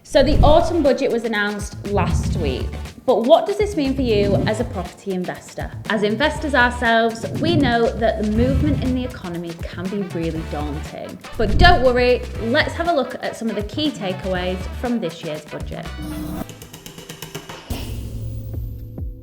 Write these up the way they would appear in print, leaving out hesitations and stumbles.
So the autumn budget was announced last week. But what does this mean for you as a property investor? As investors ourselves, we know that the movement in the economy can be really daunting. But don't worry, let's have a look at some of the key takeaways from this year's budget.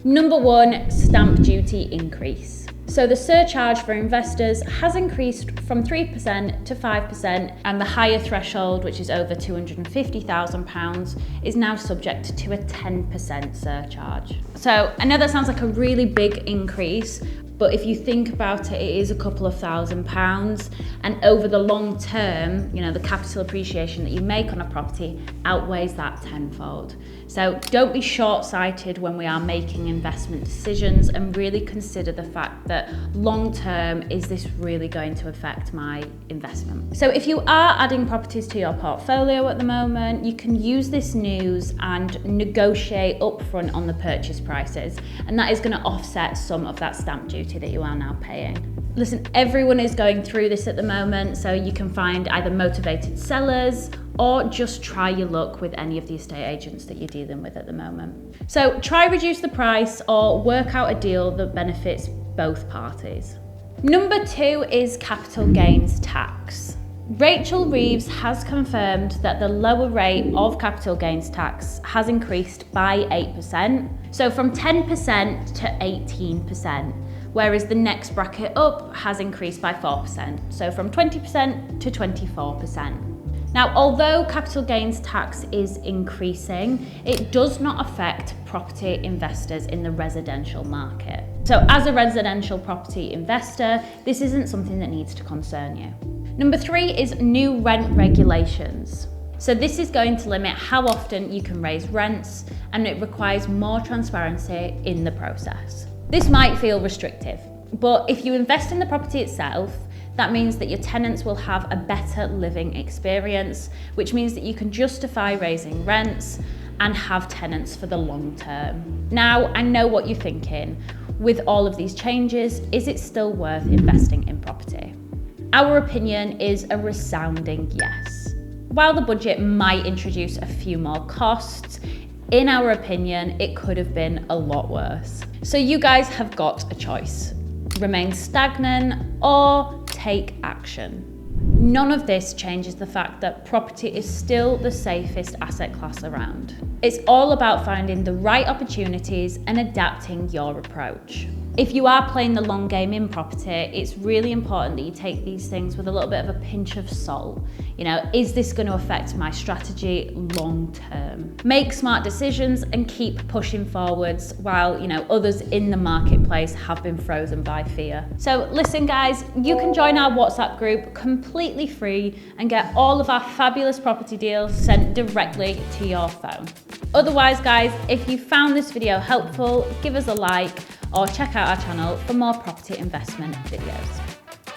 Number one, stamp duty increase. So the surcharge for investors has increased from 3% to 5%, and the higher threshold, which is over £250,000, is now subject to a 10% surcharge. So I know that sounds like a really big increase, but if you think about it, it is a couple of £1,000s, and over the long term, the capital appreciation that you make on a property outweighs that tenfold. So don't be short-sighted when we are making investment decisions, and really consider the fact that long term, is this really going to affect my investment? So if you are adding properties to your portfolio at the moment, you can use this news and negotiate upfront on the purchase prices, and that is going to offset some of that stamp duty that you are now paying. Listen, everyone is going through this at the moment, so you can find either motivated sellers or just try your luck with any of the estate agents that you're dealing with at the moment. So try reduce the price or work out a deal that benefits both parties. Number two is capital gains tax. Rachel Reeves has confirmed that the lower rate of capital gains tax has increased by 8%, so from 10% to 18%. Whereas the next bracket up has increased by 4%, so from 20% to 24%. Now, although capital gains tax is increasing, it does not affect property investors in the residential market. So as a residential property investor, this isn't something that needs to concern you. Number three is new rent regulations. So this is going to limit how often you can raise rents, and it requires more transparency in the process. This might feel restrictive, but if you invest in the property itself, that means that your tenants will have a better living experience, which means that you can justify raising rents and have tenants for the long term. Now, I know what you're thinking. With all of these changes, is it still worth investing in property? Our opinion is a resounding yes. While the budget might introduce a few more costs, in our opinion, it could have been a lot worse. So you guys have got a choice. Remain stagnant or take action. None of this changes the fact that property is still the safest asset class around. It's all about finding the right opportunities and adapting your approach. If you are playing the long game in property, it's really important that you take these things with a little bit of a pinch of salt. Is this going to affect my strategy long term? Make smart decisions and keep pushing forwards while, others in the marketplace have been frozen by fear. So listen guys, you can join our WhatsApp group completely free and get all of our fabulous property deals sent directly to your phone. Otherwise guys, if you found this video helpful, give us a like or check out our channel for more property investment videos.